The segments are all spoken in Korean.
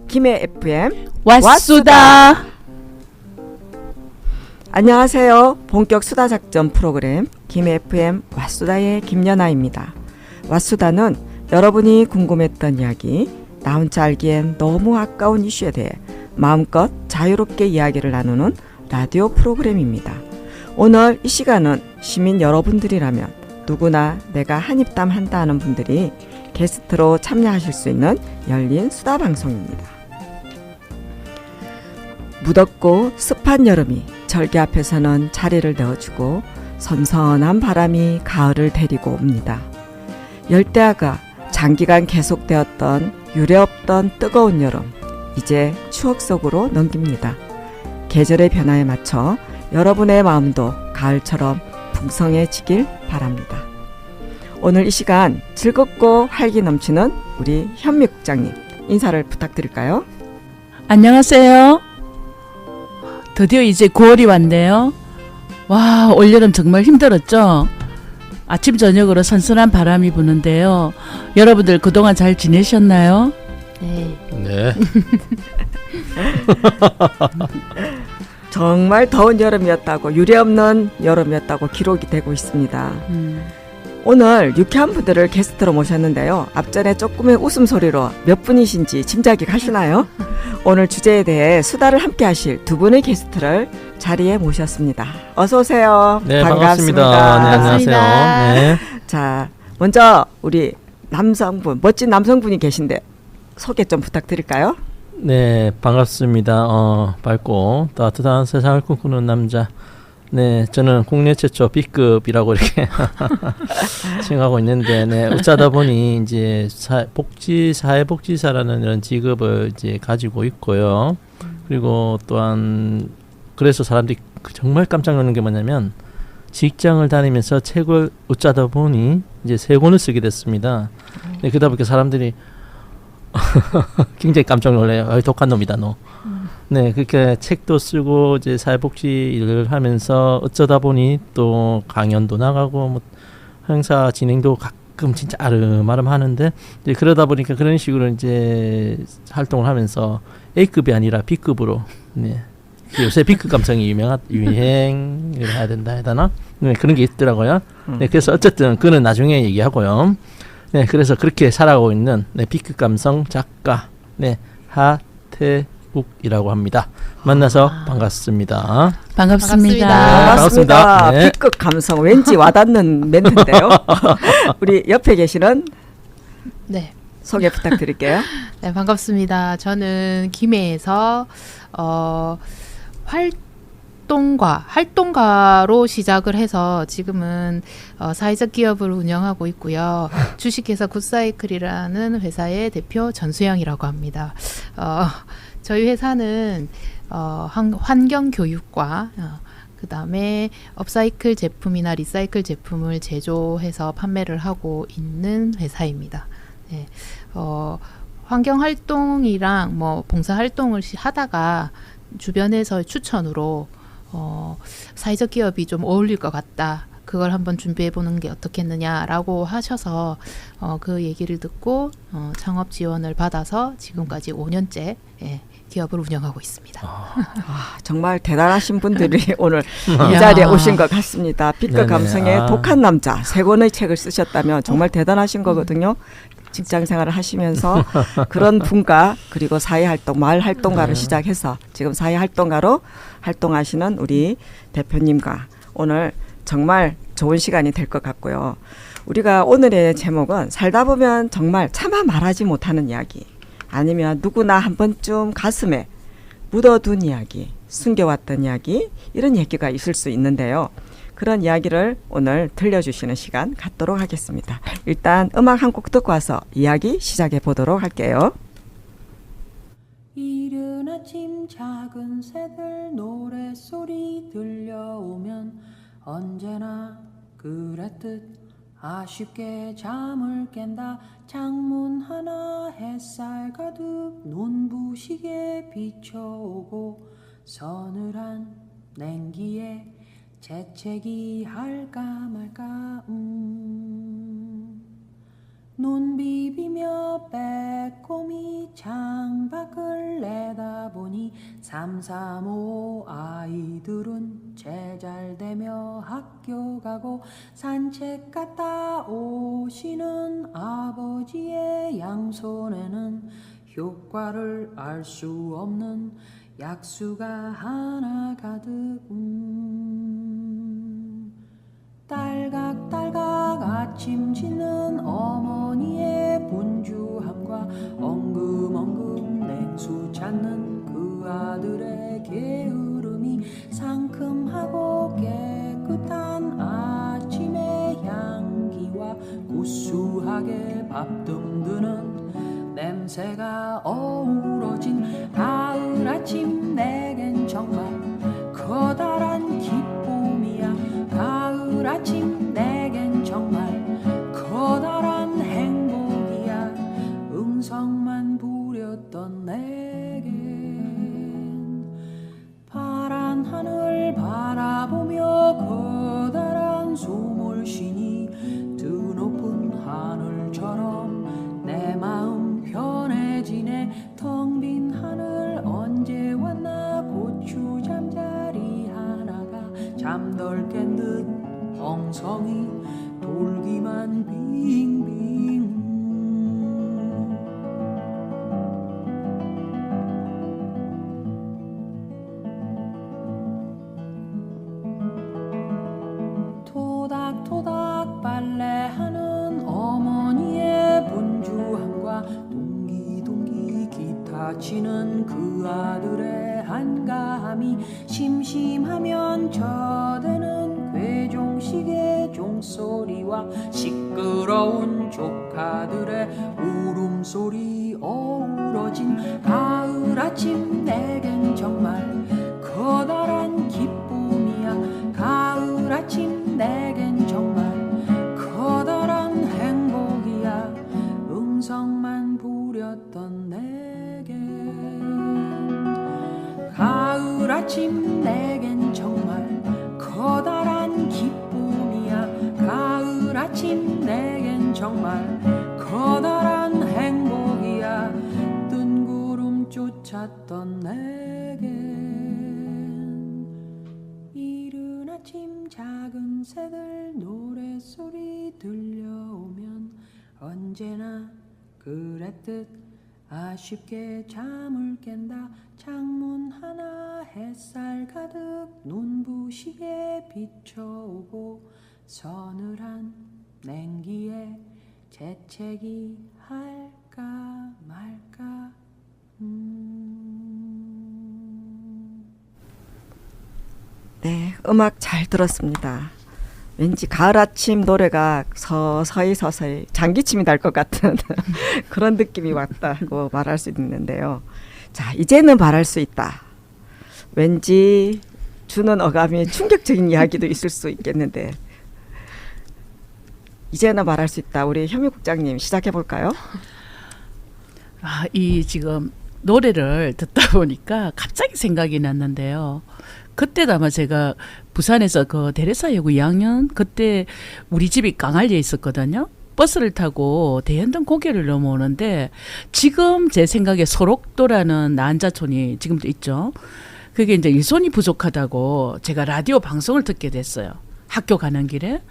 김해 FM 왓수다. 안녕하세요. 본격 수다 작전 프로그램 김해 FM 왓수다의 김연아입니다. 왓수다는 여러분이 궁금했던 이야기, 나 혼자 알기엔 너무 아까운 이슈에 대해 마음껏 자유롭게 이야기를 나누는 라디오 프로그램입니다. 오늘 이 시간은 시민 여러분들이라면 누구나 내가 한입담 한다 하는 분들이 게스트로 참여하실 수 있는 열린 수다 방송입니다. 무덥고 습한 여름이 절개 앞에서는 자리를 내어주고 선선한 바람이 가을을 데리고 옵니다. 열대야가 장기간 계속되었던 유례없던 뜨거운 여름, 이제 추억 속으로 넘깁니다. 계절의 변화에 맞춰 여러분의 마음도 가을처럼 풍성해지길 바랍니다. 오늘 이 시간 즐겁고 활기 넘치는 우리 현미 국장님 인사를 부탁드릴까요? 안녕하세요. 드디어 이제 9월이 왔네요. 와, 올여름 정말 힘들었죠? 아침 저녁으로 선선한 바람이 부는데요. 여러분들 그동안 잘 지내셨나요? 네. 정말 더운 여름이었다고, 유례없는 여름이었다고 기록이 되고 있습니다. 오늘 유쾌한 분들을 게스트로 모셨는데요. 앞전에 조금의 웃음소리로 몇 분이신지 짐작이 가시나요? 오늘 주제에 대해 수다를 함께 하실 두 분의 게스트를 자리에 모셨습니다. 어서 오세요. 네, 반갑습니다. 반갑습니다. 네, 안녕하세요. 네. 자, 먼저 우리 남성분, 멋진 남성분이 계신데 소개 좀 부탁드릴까요? 네, 반갑습니다. 밝고 따뜻한 세상을 꿈꾸는 남자. 네, 저는 국내 최초 B급이라고 이렇게 칭하고 있는데, 네, 어쩌다 보니 이제 사회복지사라는 이런 직업을 이제 가지고 있고요. 그리고 또한 그래서 사람들이 정말 깜짝 놀라는 게 뭐냐면 직장을 다니면서 책을 어쩌다 보니 이제 3권을 쓰게 됐습니다. 네, 그러다 보니까 사람들이 굉장히 깜짝 놀래요. 독한 놈이다 너. 네, 그렇게 책도 쓰고 이제 사회복지 일을 하면서 어쩌다 보니 또 강연도 나가고 뭐 행사 진행도 가끔 진짜 아름아름 하는데, 이제 그러다 보니까 그런 식으로 이제 활동을 하면서 A급이 아니라 B급으로, 네, 요새 B급 감성이 유행을 해야 된다 해야 되나? 네, 그런 게 있더라고요. 네, 그래서 어쨌든 그는 나중에 얘기하고요. 네, 그래서 그렇게 살아가고 있는 네, B급 감성 작가, 네, 하태국이라고 합니다. 만나서 반갑습니다. 반갑습니다. 반갑습니다. 네. B급 감성 왠지 와닿는 멘트인데요. 우리 옆에 계시는 네. 소개 부탁드릴게요. 네, 반갑습니다. 저는 김해에서 활동가로 시작을 해서 지금은 사회적 기업을 운영하고 있고요. 주식회사 굿사이클이라는 회사의 대표 전수영이라고 합니다. 저희 회사는 환경 교육과 그 다음에 업사이클 제품이나 리사이클 제품을 제조해서 판매를 하고 있는 회사입니다. 네, 환경 활동이랑 뭐 봉사 활동을 하다가 주변에서 추천으로 사회적 기업이 좀 어울릴 것 같다. 그걸 한번 준비해 보는 게 어떻겠느냐라고 하셔서 그 얘기를 듣고 창업 지원을 받아서 지금까지 5년째 기업을 운영하고 있습니다. 정말 대단하신 분들이 오늘 이 자리에 오신 것 같습니다. B급 네네. 감성의 독한 남자 3권의 책을 쓰셨다면 정말 대단하신 거거든요. 직장 생활을 하시면서 그런 분과 그리고 사회활동, 마을활동가로 시작해서 지금 사회활동가로 활동하시는 우리 대표님과 오늘 정말 좋은 시간이 될 것 같고요. 우리가 오늘의 제목은 살다 보면 정말 차마 말하지 못하는 이야기, 아니면 누구나 한 번쯤 가슴에 묻어둔 이야기, 숨겨왔던 이야기, 이런 얘기가 있을 수 있는데요. 그런 이야기를 오늘 들려주시는 시간 갖도록 하겠습니다. 일단 음악 한 곡 듣고 와서 이야기 시작해 보도록 할게요. 이른 아침 작은 새들 노랫소리 들려오면 언제나 그랬듯 아쉽게 잠을 깬다. 창문 하나 햇살 가득 눈부시게 비춰오고 서늘한 냉기에 재채기 할까 말까 눈 비비며 빼꼼히 창밖을 내다보니 3, 3, 5 아이들은 제잘되며 학교 가고 산책 갔다 오시는 아버지의 양손에는 효과를 알 수 없는 약수가 하나 가득 딸각딸각 아침 짓는 어머니의 분주함과 엉금엉금 냉수 찾는 그 아들의 게으름이 상큼하고 깨끗한 아침의 향기와 구수하게 밥 듬드는 냄새가 어우러진 가을 아침 내겐 정말 커다란 기쁨이야. 가을 아침 내겐 정말 커다란 행복이야. 응성만 부렸던 내겐 파란 하늘 바라보며 커다란 소몰신이 드높은 하늘처럼 내 마음 편해지네. 텅 빈 하늘 언제 왔나. 고추 잠자리 하나가 잠덜 깬 듯 엉성이 돌기만 빙빙. 토닥토닥 빨래하는 어머니의 분주함과 동기동기 기타 치는 그 아들의 한가함이 심심하면 저대는 괴종식의 종소리와 시끄러운 조카들의 울음소리 어우러진 가을 아침 내겐 정말 커다란 기쁨이야. 가을 아침 내겐 정말 커다란 행복이야. 응성만 부렸던 내겐 가을 아침 내겐 정말 커다란 기쁨이야. 가을 아침 내겐 정말 커다란 행복이야. 뜬구름 쫓았던 내겐 이른 아침 작은 새들 노랫소리 들려오면 언제나 그랬듯 아쉽게 잠을 깬다. 창문 하나 햇살 가득 눈부시게 비춰오고 서늘한 냉기에 재채기 할까 말까. 네, 음악 잘 들었습니다. 왠지 가을 아침 노래가 서서히 장기침이 날 것 같은 그런 느낌이 왔다고 말할 수 있는데요. 자, 이제는 말할 수 있다. 왠지 주는 어감이 충격적인 이야기도 있을 수 있겠는데 이제는 말할 수 있다. 우리 현미 국장님 시작해 볼까요? 이 지금 노래를 듣다 보니까 갑자기 생각이 났는데요. 그때도 아마 제가 부산에서 그 대레사여고 2학년 그때 우리 집이 강안리에 있었거든요. 버스를 타고 대현동 고개를 넘어오는데 지금 제 생각에 소록도라는 난자촌이 지금도 있죠. 그게 이제 일손이 부족하다고 제가 라디오 방송을 듣게 됐어요. 학교 가는 길에.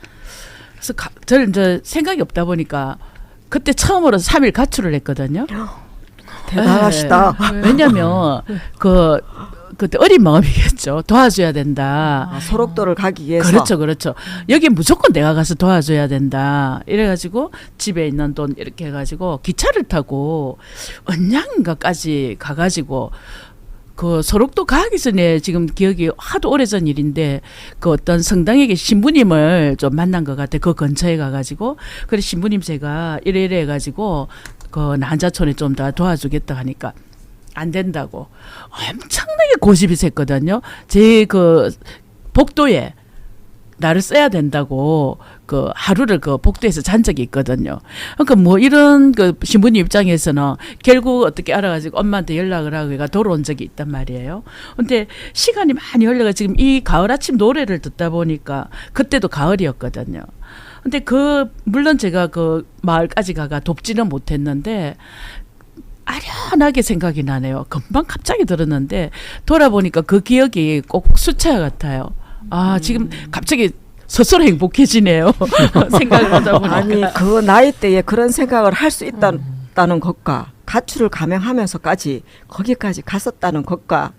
그래서 저는 이제 생각이 없다 보니까 그때 처음으로 3일 가출을 했거든요. 대단하시다. 네. 왜냐면 그때 어린 마음이겠죠. 도와줘야 된다. 소록도를 가기 위해서. 그렇죠. 여기 무조건 내가 가서 도와줘야 된다. 이래가지고 집에 있는 돈 이렇게 해가지고 기차를 타고 언양가까지 가가지고 그 소록도 가기 전에 지금 기억이 하도 오래전 일인데 그 어떤 성당에게 신부님을 좀 만난 것 같아. 그 근처에 가가지고 그래 신부님 제가 이래 해가지고 그 난자촌에 좀 더 도와주겠다 하니까 안 된다고 엄청나게 고집이 셌거든요. 제 그 복도에 나를 써야 된다고 그 하루를 그 복도에서 잔 적이 있거든요. 그러니까 뭐 이런 그 신부님 입장에서는 결국 어떻게 알아가지고 엄마한테 연락을 하고 얘가 돌아온 적이 있단 말이에요. 근데 시간이 많이 흘러가 지금 이 가을 아침 노래를 듣다 보니까 그때도 가을이었거든요. 근데 물론 제가 그 마을까지 가가 돕지는 못했는데 아련하게 생각이 나네요. 금방 갑자기 들었는데 돌아보니까 그 기억이 꼭 수채화 같아요. 아, 지금 갑자기 스스로 행복해지네요. 생각을 하다 보니까. 아니 그 나이 때에 그런 생각을 할 수 있다는 것과 가출을 감행하면서까지 거기까지 갔었다는 것과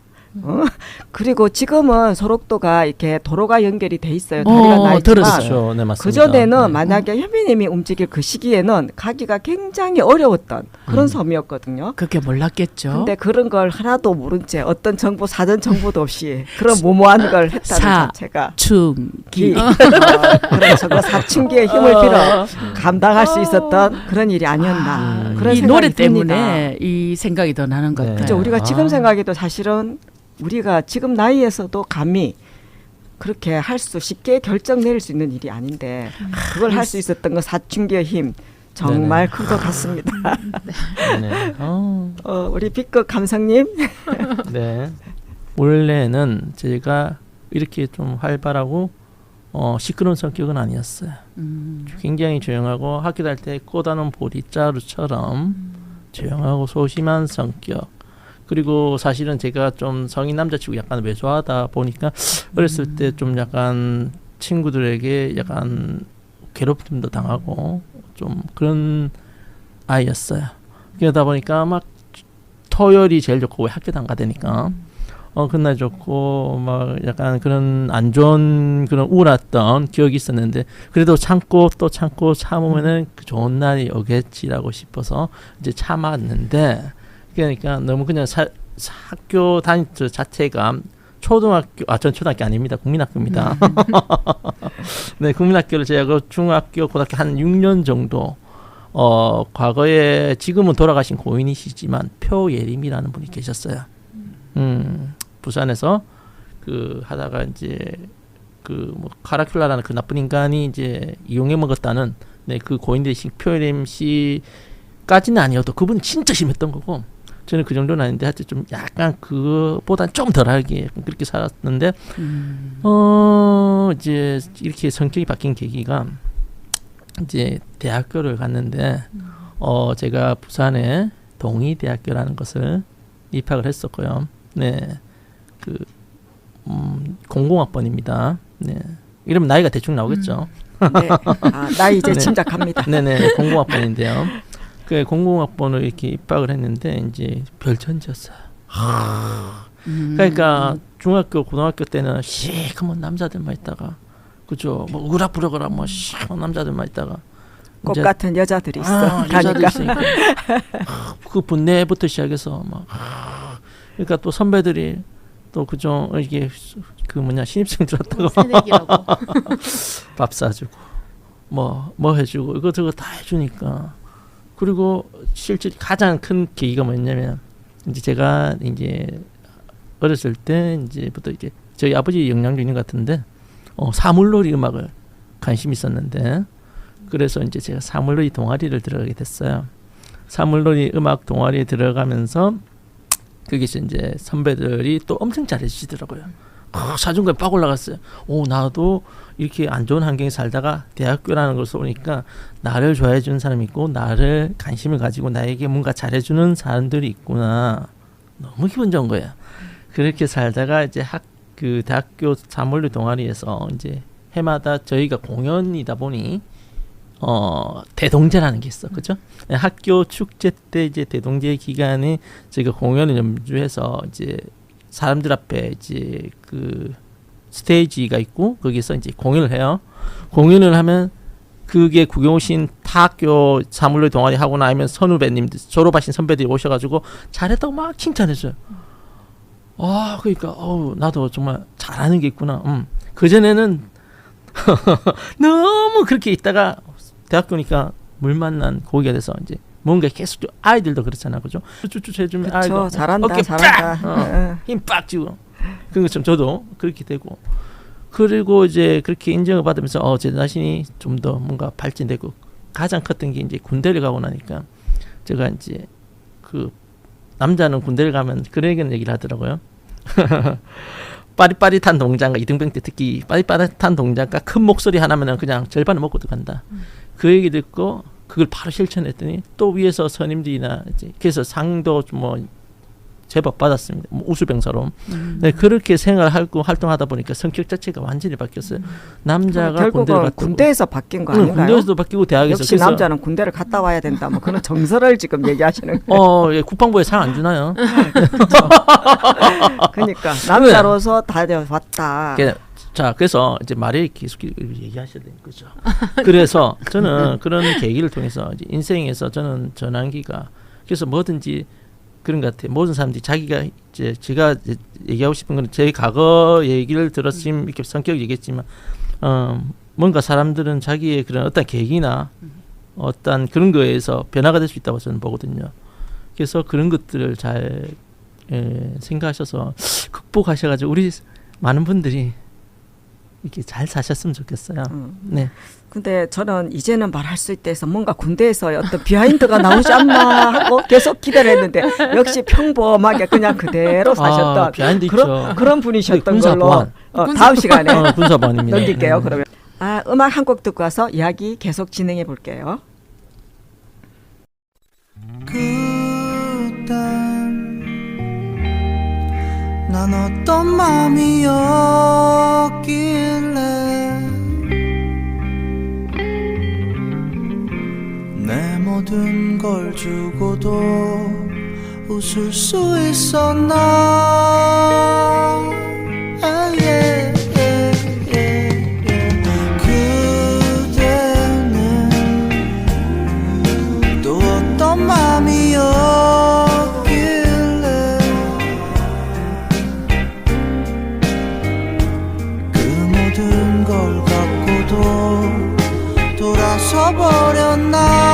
그리고 지금은 소록도가 이렇게 도로가 연결이 돼 있어요. 다리가 나 있지만 그렇죠. 네, 맞습니다. 그 전에는 네. 만약에 현미님이 움직일 그 시기에는 가기가 굉장히 어려웠던 그런 섬이었거든요. 그렇게 몰랐겠죠. 근데 그런 걸 하나도 모른 채 어떤 정보 사전 정보도 없이 그런 무모한 걸 했다는 자체가 사춘기. 그런 저거 사춘기의 힘을 빌어 감당할 수 있었던 그런 일이 아니었나 그런 이 생각이 노래 듭니다. 때문에 이 생각이 더 나는 것 네. 같아요. 그죠? 우리가 지금 아. 생각해도 사실은 우리가 지금 나이에서도 감히 그렇게 할 수 쉽게 결정 내릴 수 있는 일이 아닌데 그걸 할 수 있었던 건 사춘기의 힘 정말 큰 것 같습니다. 네. 우리 B급 감성님. 네. 원래는 제가 이렇게 좀 활발하고 시끄러운 성격은 아니었어요. 굉장히 조용하고 학교 다닐 때 꽃다는 보리자루처럼 조용하고 소심한 성격. 그리고 사실은 제가 좀 성인 남자치고 약간 왜소하다 보니까 어렸을 때 좀 약간 친구들에게 약간 괴롭힘도 당하고 좀 그런 아이였어요. 그러다 보니까 막 토요일이 제일 좋고 왜 학교도 안 가되니까 그날 좋고 막 약간 그런 안 좋은 그런 우울했던 기억이 있었는데 그래도 참고 또 참고 참으면은 그 좋은 날이 오겠지라고 싶어서 이제 참았는데 그러니까 너무 그냥 학교 다닐 때 자체가 전 초등학교 아닙니다. 국민학교입니다. 네, 국민학교를 제가 중학교, 고등학교 한 6년 정도 과거에 지금은 돌아가신 고인이시지만 표예림이라는 분이 계셨어요. 부산에서 그 하다가 이제 그 뭐 카라큘라라는 그 나쁜 인간이 이제 이용해 먹었다는 네, 그 고인 되신 표예림 씨까지는 아니어도 그분 진짜 심했던 거고 저는 그 정도는 아닌데 하여튼 좀 약간 그보단 좀 덜하게 그렇게 살았는데 이제 이렇게 성격이 바뀐 계기가 이제 대학교를 갔는데 제가 부산에 동의대학교라는 것을 입학을 했었고요. 네, 그 공공학번입니다. 네, 이러면 나이가 대충 나오겠죠. 네. 나이 이제 네. 짐작합니다. 네네, 공공학번인데요. 그 공공학번을 이렇게 입학을 했는데 이제 별천지였어요. 그러니까 중학교, 고등학교 때는 시커먼 남자들만 있다가 그죠? 뭐 으락부락으락 뭐 시커먼 남자들만 있다가 꽃 같은 여자들이 있어. 여자들 가니까. 있으니까 그 분내부터 시작해서 막 그러니까 또 선배들이 또 그죠? 이게 그 신입생 들었다고 새내기라고. 밥 사주고 뭐 해주고 이것저것 다 해주니까. 그리고 실제 가장 큰 계기가 뭐였냐면 이제 제가 이제 어렸을 때 이제부터 이제 저희 아버지 영향도 있는 것 같은데 사물놀이 음악을 관심이 있었는데 그래서 이제 제가 사물놀이 동아리를 들어가게 됐어요. 사물놀이 음악 동아리에 들어가면서 거기서 이제 선배들이 또 엄청 잘해주시더라고요. 자존감이 빡 올라갔어요. 나도 이렇게 안 좋은 환경에 살다가 대학교라는 것을 오니까 나를 좋아해 주는 사람이 있고 나를 관심을 가지고 나에게 뭔가 잘해주는 사람들이 있구나. 너무 기분 좋은 거예요. 그렇게 살다가 이제 그 대학교 사물놀이 동아리에서 이제 해마다 저희가 공연이다 보니 대동제라는 게 있어, 그죠? 학교 축제 때 이제 대동제 기간에 저희가 공연을 연주해서 이제 사람들 앞에 이제 그 스테이지가 있고 거기서 이제 공연을 해요. 공연을 하면 그게 구경 오신 타 학교 사물놀이 동아리 하고 나면 선후배님들 졸업하신 선배들이 오셔가지고 잘했다고 막 칭찬해줘요. 그러니까 나도 정말 잘하는 게 있구나. 그 전에는 너무 그렇게 있다가 대학교니까 물 만난 고기가 돼서 이제 뭔가 계속 아이들도 그렇잖아, 그죠? 쭈쭈쭈 해주면 아이도 잘한다, 어깨 잘한다. 힘 빡 쥐고 그런 것처럼 저도 그렇게 되고 그리고 이제 그렇게 인정을 받으면서 제 자신이 좀 더 뭔가 발전되고 가장 컸던 게 이제 군대를 가고 나니까 제가 이제 그 남자는 군대를 가면 그런 얘기를 하더라고요. 빠릿빠릿한 동작과 이등병 때 특히 빠릿빠릿한 동작과 큰 목소리 하나면은 그냥 절반을 먹고 들어간다. 그 얘기 듣고 그걸 바로 실천했더니 또 위에서 선임들이나 이제 그래서 상도 뭐 제법 받았습니다. 뭐 우수병사로. 네, 그렇게 생활하고 활동하다 보니까 성격 자체가 완전히 바뀌었어요. 남자가 군대를 결국은 갔다 군대에서 바뀐 거 아닌가요? 군대에서도 바뀌고 대학에서. 역시 남자는 군대를 갔다 와야 된다. 뭐 그런 정서를 지금 얘기하시는 거예요. 예, 국방부에 상 안 주나요? 그러니까 남자로서 다녀왔다. 자, 그래서 이제 말에 계속 얘기하셔야 되는 거죠. 그래서 저는 그런 계기를 통해서 이제 인생에서 저는 전환기가 그래서 뭐든지 그런 것 같아요. 모든 사람들이 자기가 이제 제가 이제 얘기하고 싶은 건 제 과거 얘기를 들었으면 이렇게 성격 얘기했지만 뭔가 사람들은 자기의 그런 어떤 계기나 어떤 그런 거에서 변화가 될 수 있다고 저는 보거든요. 그래서 그런 것들을 잘 생각하셔서 극복하셔가지고 우리 많은 분들이 이렇게 잘 사셨으면 좋겠어요. 네. 근데 저는 이제는 말할 수 있다 해서 뭔가 군대에서 어떤 비하인드가 나오지 않나 하고 계속 기대를 했는데 역시 평범하게 그냥 그대로 사셨던 비하인드 그런 분이셨던 군사보안. 걸로 다음 시간에 군사보안입니다. 넘길게요. 그러면 음악 한 곡 듣고 와서 이야기 계속 진행해 볼게요. 그땐 난 어떤 맘이었길래 내 모든 걸 주고도 웃을 수 있었나. 그대는 또 어떤 맘이었길래 그 모든 걸 갖고도 돌아서 버렸나.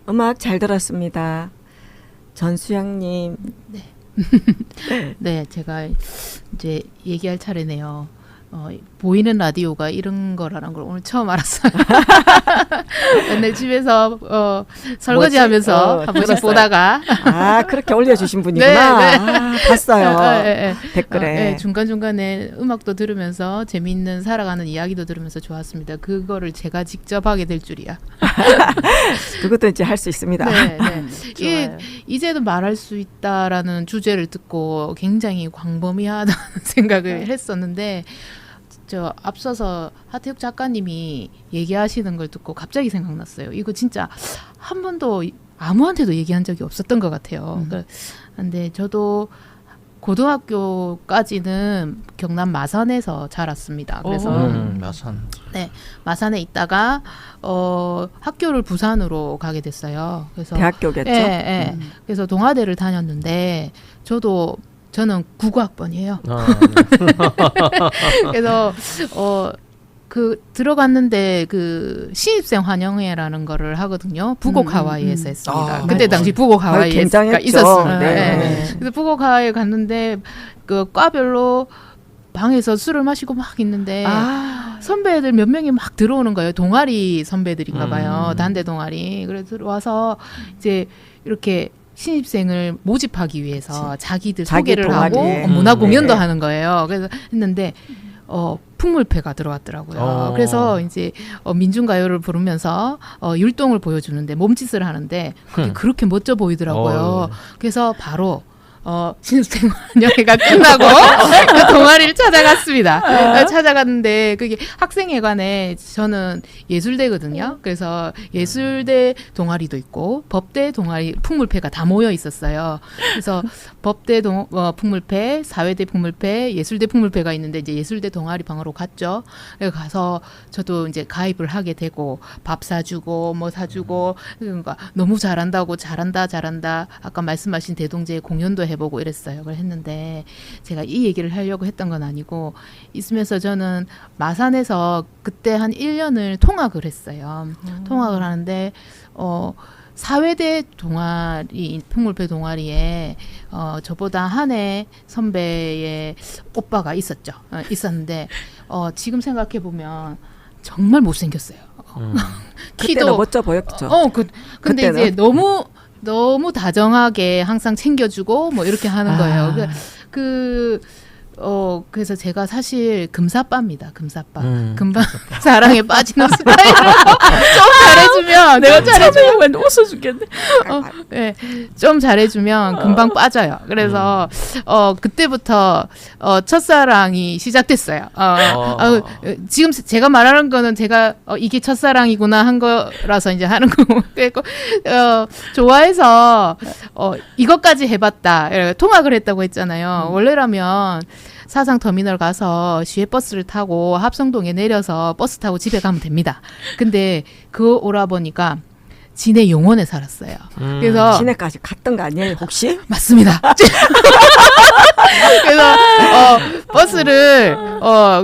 음악 잘 들었습니다. 전수영님. 네, 제가 이제 얘기할 차례네요. 보이는 라디오가 이런 거라는 걸 오늘 처음 알았어요. 맨날 집에서 설거지하면서 한 번씩 들었어요. 보다가 그렇게 올려주신 분이구나. 네, 봤어요. 댓글에. 중간중간에 음악도 들으면서 재미있는 살아가는 이야기도 들으면서 좋았습니다. 그거를 제가 직접 하게 될 줄이야. 그것도 이제 할 수 있습니다. 네, 네. 좋아요. 이제는 말할 수 있다라는 주제를 듣고 굉장히 광범위하다는 생각을 했었는데 저 앞서서 하태욱 작가님이 얘기하시는 걸 듣고 갑자기 생각났어요. 이거 진짜 한 번도 아무한테도 얘기한 적이 없었던 것 같아요. 근데 저도 고등학교까지는 경남 마산에서 자랐습니다. 그래서 마산. 네, 마산에 있다가 학교를 부산으로 가게 됐어요. 그래서 대학교겠죠. 예, 예. 그래서 동아대를 다녔는데 저는 국어학번이에요. 그래서 그 들어갔는데 그 신입생 환영회라는 거를 하거든요. 부곡 하와이에서 했습니다. 그때 당시 부곡 하와이가 굉장했죠. 있었어요. 네. 네. 그래서 부곡 하와이에 갔는데 그 과별로 방에서 술을 마시고 막 있는데 선배들 몇 명이 막 들어오는 거예요. 동아리 선배들인가 봐요. 단대 동아리. 그래서 들어와서 이제 이렇게 신입생을 모집하기 위해서 자기들 자기 소개를 동아리에. 하고 문화 공연도 네. 하는 거예요. 그래서 했는데 풍물패가 들어왔더라고요. 그래서 이제 민중가요를 부르면서 율동을 보여주는데 몸짓을 하는데 그게 그렇게 멋져 보이더라고요. 그래서 바로 신입생 환영회가 끝나고 그 동아리를 찾아갔습니다. 찾아갔는데 그게 학생회관에 저는 예술대거든요. 그래서 예술대 동아리도 있고 법대 동아리 풍물패가 다 모여 있었어요. 그래서 법대 풍물패, 사회대 풍물패, 예술대 풍물패가 있는데 이제 예술대 동아리 방으로 갔죠. 그래서 가서 저도 이제 가입을 하게 되고 밥 사주고 뭐 사주고 그러니까 너무 잘한다고 잘한다 아까 말씀하신 대동제 공연도 해보고 이랬어요. 그걸 했는데 제가 이 얘기를 하려고 했던 건 아니고 있으면서 저는 마산에서 그때 한 1년을 통학을 했어요. 통학을 하는데 사회대 동아리 풍물패 동아리에 저보다 한 해 선배의 오빠가 있었는데 지금 생각해 보면 정말 못생겼어요. 그때는 멋져 보였죠. 근데 그때는. 이제 너무 다정하게 항상 챙겨주고 뭐 이렇게 하는 거예요. 그래서 제가 사실 금사빠입니다. 금사빠. 금방 사랑에 빠지는 스타일로 좀 잘해주면 내가 잘해주면 웃어 죽겠네. 네, 좀 잘해주면 금방 빠져요. 그래서 그때부터 첫사랑이 시작됐어요. 지금 제가 말하는 거는 제가 이게 첫사랑이구나 한 거라서 이제 하는 거고 좋아해서 이것까지 해봤다. 통학을 했다고 했잖아요. 원래라면 사상 터미널 가서 시외버스를 타고 합성동에 내려서 버스 타고 집에 가면 됩니다. 근데 그 오라버니가 진해 용원에 살았어요. 그래서 시내까지 갔던 거 아니에요, 혹시? 맞습니다. 그래서 버스를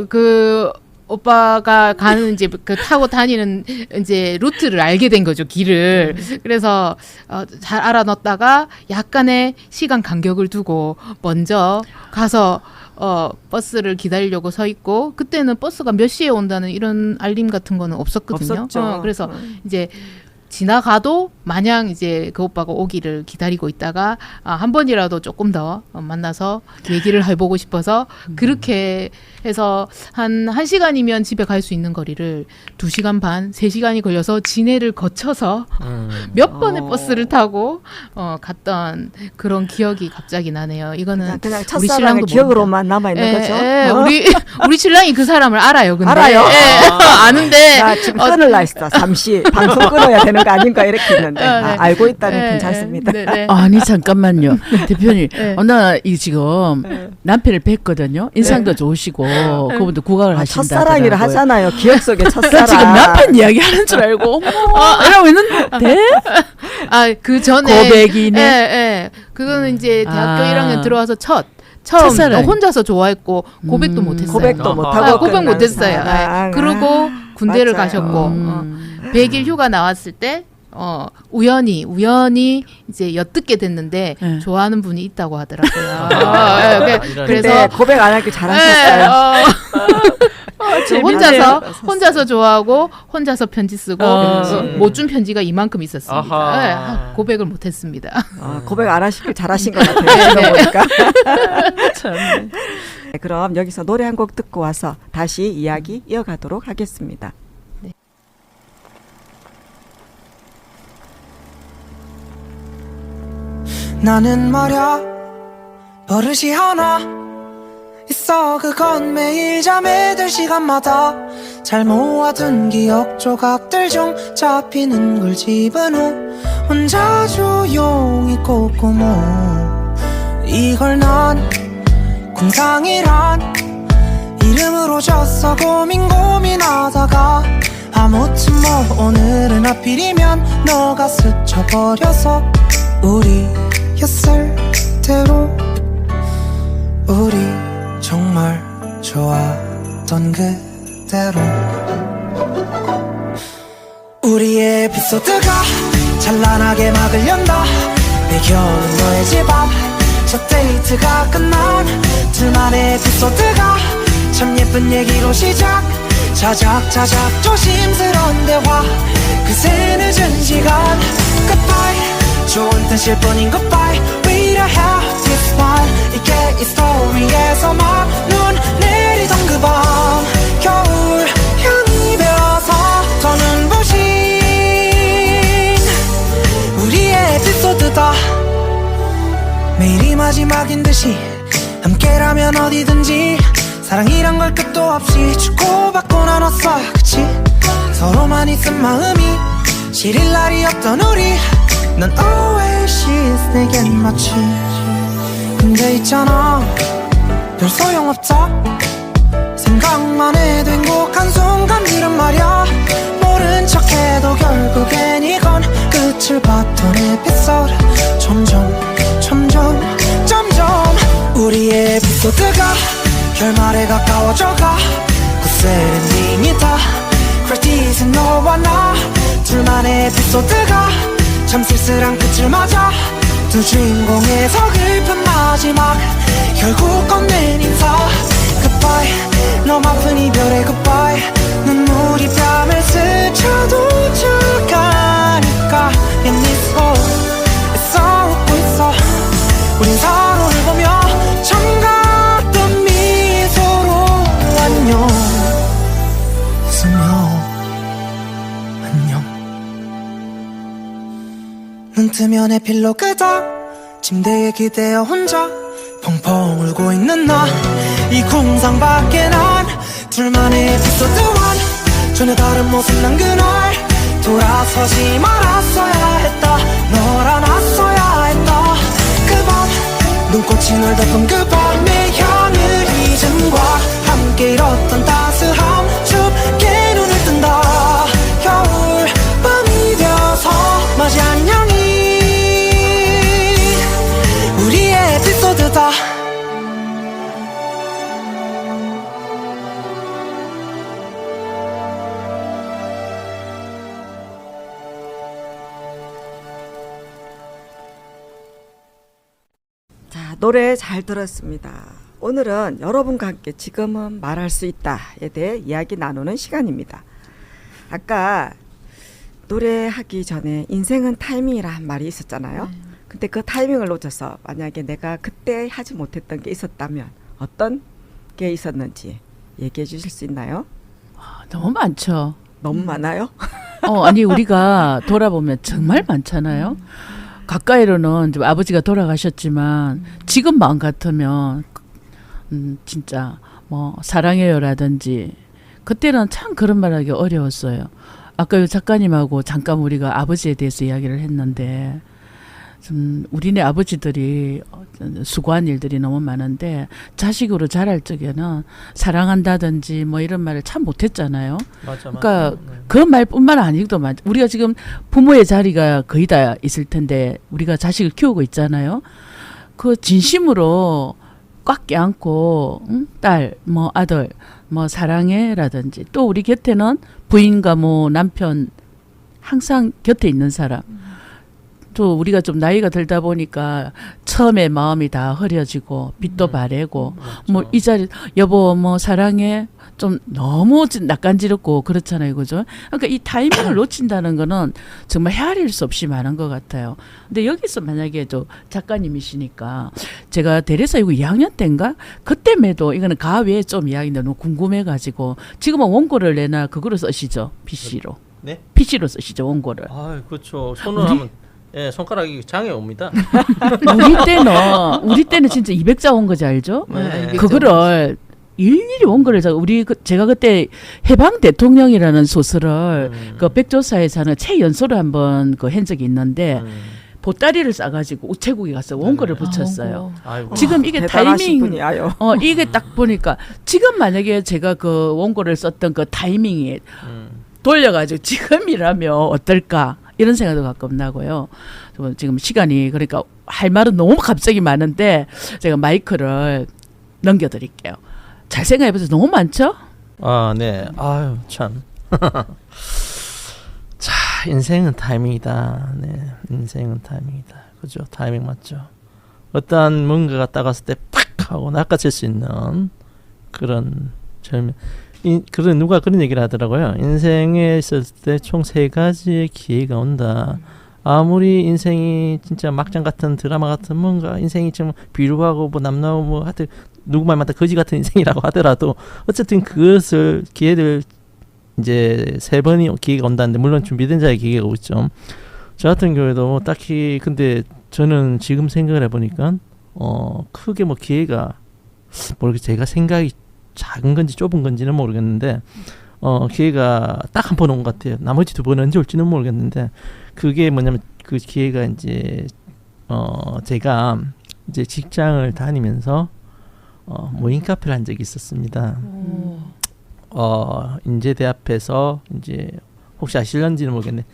그 오빠가 가는 이제 그 타고 다니는 이제 루트를 알게 된 거죠, 길을. 그래서 잘 알아놓다가 약간의 시간 간격을 두고 먼저 가서 버스를 기다리려고 서 있고 그때는 버스가 몇 시에 온다는 이런 알림 같은 거는 없었거든요. 없었죠. 그래서 이제 지나가도 마냥 이제 그 오빠가 오기를 기다리고 있다가 한 번이라도 조금 더 만나서 얘기를 해보고 싶어서 그렇게 해서 한 1시간이면 집에 갈 수 있는 거리를 2시간 반, 3시간이 걸려서 진해를 거쳐서 몇 번의 버스를 타고 갔던 그런 기억이 갑자기 나네요. 이거는 그냥 우리 첫사랑의 신랑도 기억으로만 남아있는 거죠. 우리 신랑이 그 사람을 알아요. 근데. 알아요? 아는데 나 지금 끊을라 했어. 잠시 방송 끊어야 되는 거 아닌가 이렇게 했는데 네. 알고 있다면 괜찮습니다. 아니 잠깐만요, 대표님. 네. 나 이 지금 남편을 뵀거든요. 인상도 좋으시고 그분도 국악을 하신다. 첫사랑이라 하잖아요. 기억 속의 나 첫사랑. 지금 남편 이야기 하는 줄 알고 이러고 있는데 그 전에 고백이네. 예. 그거는 이제 대학교 1학년 들어와서 처음 첫사랑. 혼자서 좋아했고 고백도 못했어요. 고백도 못하고 고백 못했어요. 끝나는 그리고 군대를 맞아요. 가셨고 100일 휴가 나왔을 때 우연히 이제 엿듣게 됐는데 네. 좋아하는 분이 있다고 하더라고요. 이런. 그래서 근데 고백 안 하길 잘하셨어요. 혼자서 좋아하고 혼자서 편지 쓰고 못 준 편지가 이만큼 있었습니다. 아하. 네, 고백을 못했습니다. 고백 안 하시길 잘하신 것 같아요. 지금 보니까. 네, 그럼 여기서 노래 한 곡 듣고 와서 다시 이야기 이어가도록 하겠습니다. 나는 말야 버릇이 하나 있어. 그건 매일 잠에 들 시간마다 잘 모아둔 기억 조각들 중 잡히는 걸 집은 후 혼자 조용히 꼼꼼호. 이걸 난 궁상이란 이름으로 줬어. 고민하다가 아무튼 뭐 오늘은 하필이면 너가 스쳐버려서 우리였을 대로 우리 정말 좋았던 그대로 우리의 에피소드가 찬란하게 막을 연다. 배경은 너의 집 앞 첫 데이트가 끝난 둘만의 에피소드가 참 예쁜 얘기로 시작. 자작자작 조심스러운 대화 그새 늦은 시간 Goodbye 좋은 뜻일 뿐인 goodbye We don't have this one 이게 이 스토리에서 막 눈 내리던 그 밤 겨울 향이 배어서 더 눈부신 우리의 에피소드다. 매일이 마지막인 듯이 함께라면 어디든지 사랑이란 걸 끝도 없이 주고받고 나눴어. 그치 서로만 있은 마음이 시릴 날이 없던 우리 넌 oasis 내겐 마치 근데 있잖아 별 소용없다. 생각만 해도 행복한 순간들은 말야 모른 척해도 결국엔 이건 끝을 봤던 에피소드. 점점 우리의 에피소드가 결말에 가까워져가 굿 엔딩이다. 크레딧은 너와 나 둘만의 에피소드가 참 쓸쓸한 끝을 맞아. 두 주인공의 서글픈 마지막 결국 건넨 인사 Goodbye 너무 아픈 이별의 Goodbye 눈물이 뺨을 스쳐도 착하니까 내 미소 애써 웃고 있어. 우린 서로를 보며 처음 같던 미소로 안녕 웃으며 안녕. 눈 뜨면 에필로그다. 침대에 기대어 혼자 펑펑 울고 있는 나. 이 공상 밖에 난 둘만의 에피소드 1 전혀 다른 모습 난 그날 돌아서지 말았어야 했다. 널 안았어야 했다. 그 밤 눈꽃이 널 덮은 그 밤의 하늘 이즘과 함께 잃었던 따스함 춥게 눈을 뜬다. 겨울 밤이 되어서 맞이 안녕이 우리의 에피소드다. 자, 노래 잘 들었습니다. 오늘은 여러분과 함께 지금은 말할 수 있다에 대해 이야기 나누는 시간입니다. 아까 노래하기 전에 인생은 타이밍이란 말이 있었잖아요. 근데 그 타이밍을 놓쳐서 만약에 내가 그때 하지 못했던 게 있었다면 어떤 게 있었는지 얘기해 주실 수 있나요? 너무 많죠. 너무 많아요? 아니 우리가 돌아보면 정말 많잖아요. 가까이로는 좀 아버지가 돌아가셨지만 지금 마음 같으면 진짜 뭐 사랑해요라든지 그때는 참 그런 말하기 어려웠어요. 아까 작가님하고 잠깐 우리가 아버지에 대해서 이야기를 했는데 좀 우리네 아버지들이 수고한 일들이 너무 많은데 자식으로 자랄 적에는 사랑한다든지 뭐 이런 말을 참 못했잖아요. 맞아. 그러니까 그 말뿐만 아니고 우리가 지금 부모의 자리가 거의 다 있을 텐데 우리가 자식을 키우고 있잖아요. 그 진심으로 꽉 껴안고 딸, 뭐 아들, 뭐 사랑해라든지 또 우리 곁에는 부인과 뭐 남편 항상 곁에 있는 사람. 또 우리가 좀 나이가 들다 보니까 처음에 마음이 다 흐려지고 빛도 바래고 뭐 이 자리 여보 뭐 사랑해 좀 너무 낯간지럽고 그렇잖아요, 그죠? 그러니까 이 타이밍을 놓친다는 거는 정말 헤아릴 수 없이 많은 것 같아요. 근데 여기서 만약에 또 작가님이시니까 제가 대래사이고 2학년 때인가 그때에도 이거는 가외에 좀 이야기인데 너무 궁금해가지고 지금은 원고를 내나 그거로 쓰시죠, PC로. 네? PC로 쓰시죠, 원고를. 아, 그렇죠. 손을 하면 예, 손가락이 장애 옵니다. 우리 때는 진짜 200자 원고지 알죠? 네. 그거를 일일이 원고를 제가 그때 해방 대통령이라는 소설을 그 백조사에서 하는 최연소를 한번 한 적이 있는데 보따리를 싸가지고 우체국에 가서 원고를 붙였어요. 아이고. 지금 이게 대단하신 타이밍 분이야요. 이게 딱 보니까 지금 만약에 제가 그 원고를 썼던 그 타이밍이 돌려가지고 지금이라면 어떨까 이런 생각도 가끔 나고요. 지금 시간이 그러니까 할 말은 너무 갑자기 많은데 제가 마이크를 넘겨드릴게요. 잘 생각해보세요. 너무 많죠? 아, 네. 아유, 참. 자, 인생은 타이밍이다. 네, 인생은 타이밍이다. 그죠? 타이밍 맞죠? 어떠한 뭔가가 따갔을 때 팍 하고 낚아챌 수 있는 그런 절묘. 그런 누가 그런 얘기를 하더라고요. 인생에 있을 때 총 3가지의 기회가 온다. 아무리 인생이 진짜 막장 같은 드라마 같은 뭔가 인생이 좀 비루하고 뭐 남나고 뭐 하여튼 누구 말마다 거지 같은 인생이라고 하더라도 어쨌든 그것을 기회를 이제 3번이 기회가 온다는데 물론 준비된 자의 기회가 오죠. 저 같은 경우에도 딱히 근데 저는 지금 생각을 해보니까 크게 뭐 기회가 모르겠 제가 생각이 작은 건지 좁은 건지는 모르겠는데 기회가 딱 한 번 온 것 같아요. 나머지 2번 언제 올지는 모르겠는데 그게 뭐냐면 그 기회가 이제 제가 이제 직장을 다니면서 모임 카페를 한 적이 있었습니다. 인제대 앞에서 이제 혹시 아실런지는 모르겠네.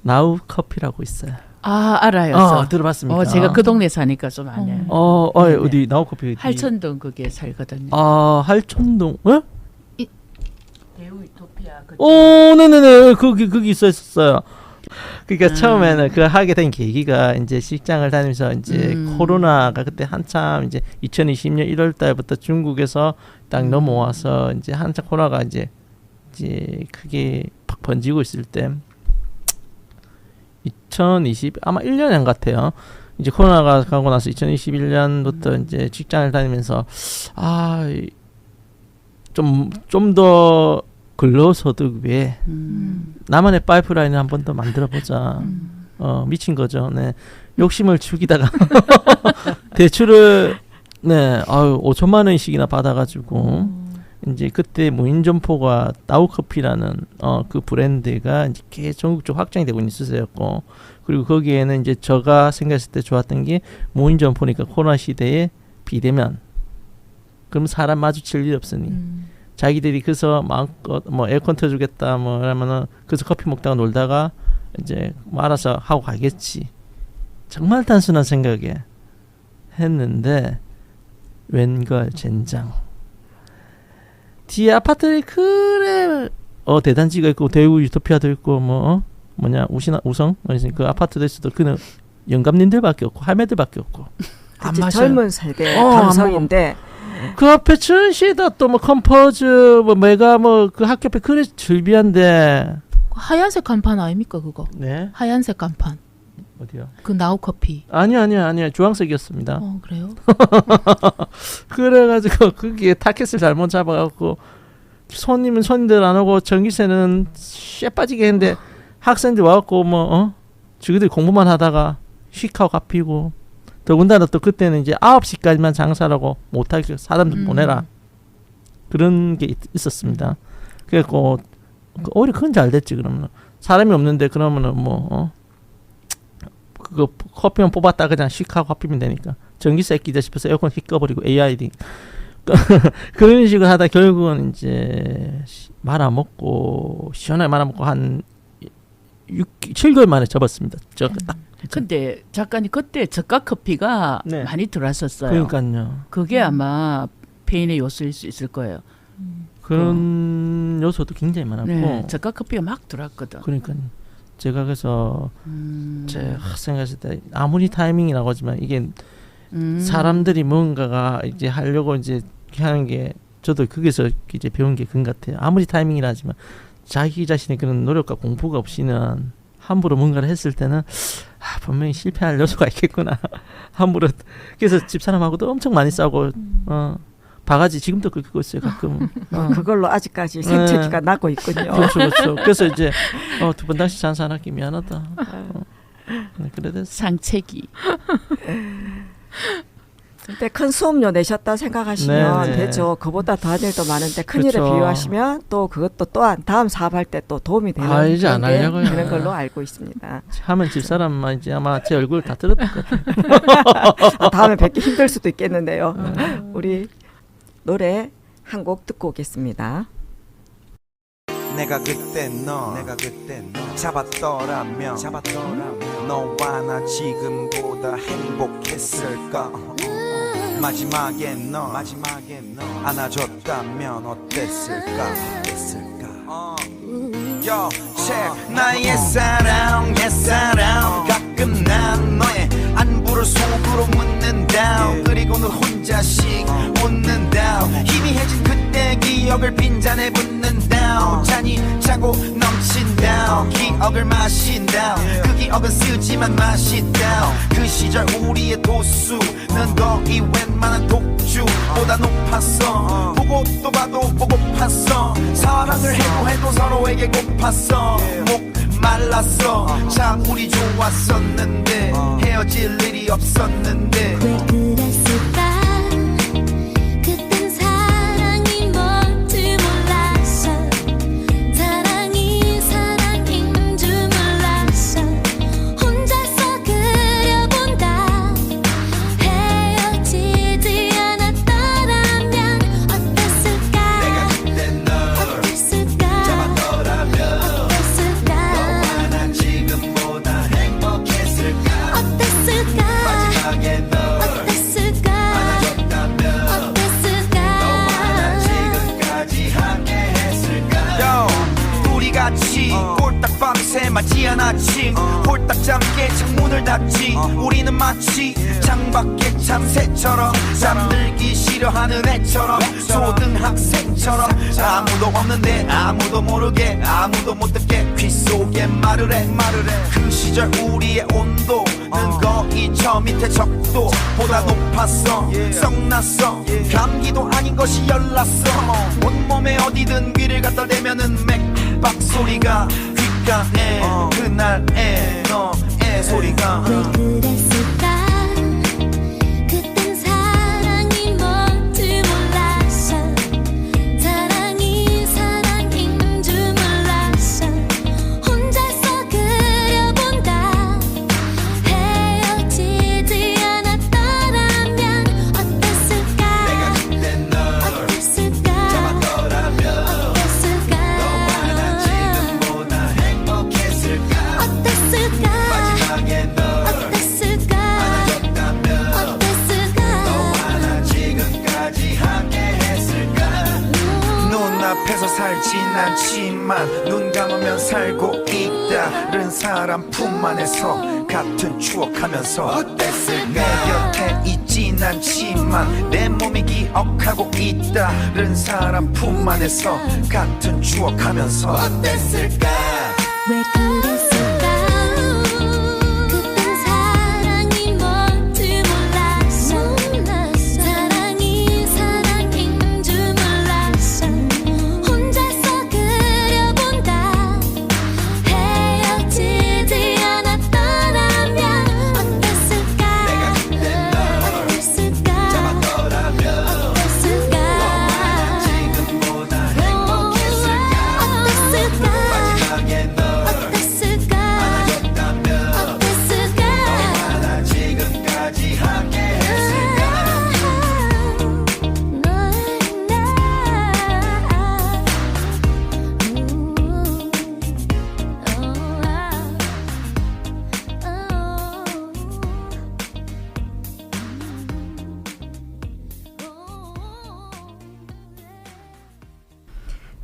나우 커피라고 있어요. 아, 알아요. 들어봤습니까? 제가 그 동네 사니까 좀 아네요. 네네. 어디 나우 커피 어디? 할천동 그게 살거든요. 아, 할천동. 어? 대우 유토피아. 네네네. 거기 있었어요. 그러니까 처음에는 그 하게 된 계기가 이제 직장을 다니면서 이제 코로나가 그때 한참 이제 2020년 1월 달부터 중국에서 딱 넘어와서 이제 한참 코로나가 이제 크게 팍 번지고 있을 때 2020 아마 1년 한 것 같아요. 이제 코로나가 가고 나서 2021년부터 이제 직장을 다니면서 좀 더 근로소득 외에 나만의 파이프라인을 한 번 더 만들어 보자. 미친 거죠. 네. 욕심을 죽이다가 대출을 5천만 원씩이나 받아가지고 이제 그때 무인점포가 나우커피라는 그 브랜드가 이제 계속 전국적으로 확장이 되고 있는 수세였고 그리고 거기에는 이제 제가 생각했을 때 좋았던 게 무인점포니까 코로나 시대에 비대면 그럼 사람 마주칠 일 없으니 자기들이 그래서 마음껏 뭐 에어컨 틀어주겠다 뭐 그러면은 그래서 커피 먹다가 놀다가 이제 뭐 알아서 하고 가겠지. 정말 단순한 생각에 했는데 웬걸 젠장. 뒤에 아파트에 그래 대단지가 있고 대우 유토피아도 있고 우성 그 아파트도 있어도 그는 영감님들밖에 없고 할매들밖에 없고 안 그치, 마셔요. 젊은 세대 감성인데 그 앞에 전시에다 또 뭐 컴포즈 뭐 메가 뭐 그 학교 앞에 그래 즐비한데 하얀색 간판 아닙니까 그거? 네 하얀색 간판. 어디요? 그 나우 커피. 아니요 주황색이었습니다. 그래요? 그래가지고 거기에 타켓을 잘못 잡아갖고 손님들 안 오고 전기세는 쎄 빠지게 했는데 학생들 와갖고 저기들 공부만 하다가 휙하고 갚이고 더군다나 또 그때는 이제 9시까지만 장사라고 못하게 사람들 보내라 그런 게 있었습니다. 그래갖고 오히려 그건 잘 됐지. 그러면 사람이 없는데 그러면은 그거 커피만 뽑았다 그냥 휙하고 갚이면 되니까 전기세 끼다 싶어서 에어컨 휙 꺼버리고 AID 그런 식으로 하다 결국은 이제 말아먹고 시원하게 말아먹고 한 7개월 만에 접었습니다. 근데 작가님 그때 저가 커피가 네. 많이 들어왔었어요. 그러니까요. 그게 아마 페인의 요소일 수 있을 거예요. 그런 요소도 굉장히 많았고 네, 저가 커피가 막 들어왔거든. 그러니까 제가 그래서 제 생각했을 때 아무리 타이밍이라고 하지만 이게 사람들이 뭔가가 이제 하려고 이제 하는 게 저도 거기서 이제 배운 게 그런 것 같아요. 아무리 타이밍이라 하지만 자기 자신의 그런 노력과 공부가 없이는 함부로 뭔가를 했을 때는 분명히 실패할 요소가 있겠구나. 함부로. 그래서 집사람하고도 엄청 많이 싸우고 바가지 지금도 긁고 있어요 가끔. 그걸로 아직까지 생채기가 나고 있군요. 그렇죠, 그렇죠. 그래서 이제 두 번 다시 잔소 안 할게 미안하다. 그래 됐어. 상체기. 근데 큰 수업료 내셨다 생각하시면 네네. 되죠. 그보다 더한 일도 많은데 큰일에 그렇죠. 비유하시면 또 그것도 또한 다음 사업할 때 또 도움이 되는 이제 안 그런 게 하려고요. 되는 걸로 알고 있습니다. 하면 집사람만 이제 아마 제 얼굴 다 들었을 것 같아요. 다음에 뵙기 힘들 수도 있겠는데요. 우리 노래 한 곡 듣고 오겠습니다. 내가 그때 너 잡았더라면 너와 나 지금보다 행복했을까. 마지막에 너 안아줬다면 어땠을까. Yo, check. 나의 사랑 가끔 난 너의 안부를 속으로 묻는다. 그리고는 혼자씩 웃는다. 희미해진 그때 기억을 빈잔에 붓는다. 잔이 차고 넘친다. 기억을 마신다. 그 기억은 쓰지만 마신다. 그 시절 우리의 도수는 거의 웬만한 독주보다 높았어. 보고 또 봐도 보고팠어. 사랑을 해도 서로에게 고팠어. 목 말랐어. 참 우리 좋았었는데 헤어질 일이 없었는데. 왜 그랬을까. 그땐 사랑이 뭔지 몰랐어. 사랑이 사랑인 줄 몰랐어. 혼자서 그려본다. 헤어지지 않았더라면 어땠을까. 내가 그때 널 어땠을까. 잡았더라면 어땠을까. 너와 난 지금보다 행복했을까. 어땠을까. 마지막에 널 어땠을까. 안아줬다면 어땠을까. 너와 난 지금까지 함께 했을까. 우리 같이 꼴딱 밤새 맞지 않았지. 홀딱 잠게 창문을 닫지. 우리는 마치 창밖의 참새처럼 잠들기 싫어하는 애처럼 초등학생처럼 아무도 없는데 아무도 모르게 아무도 못 듣게 귀 속에 말을 해. 그 시절 우리의 온도는 거의 저 밑에 적도보다 높았어. 썩났어. 감기도 아닌 것이 열났어. 온몸에 어디든 귀를 갖다 대면은 맥박 소리가 귓가에 그날의 너의 소리가. 왜 그랬을까. 그땐 사랑이 뭔지 몰랐어. 사랑이 사랑인 줄 몰랐어. 혼자서 그려본다. 헤어지지 않았더라면 어땠을까. 내가 그때 널 어땠을까. 잡았더라면 어땠을까. 너와 난 지금보다 행복했을까. 어땠을까. 마지막에 널 어땠을까. 안아줬다면 어땠을까. 너와 난 지금까지 함께 했을까. 눈앞에서 살진 않지만 눈 감으면 살고 있다른 사람 품 안에서 같은 추억하면서 어땠을까. 내 곁에 있진 않지만 내 몸이 기억하고 있다른 사람 품 안에서 같은 추억하면서 어땠을까. 왜 그랬을까. 그땐 사랑이 뭔지 몰랐어. 사랑이 사랑인 줄 몰랐어. 혼자서 그려본다. 헤어지지 않았더라면 어땠을까. 내가 그때 널 어땠을까. 잡았더라면 어땠을까. 지금보다 행복했을까. 어땠을까. 마지막에 널 어땠을까. 안아줬다면 어땠을까. 나 지금까지 함께 했을까.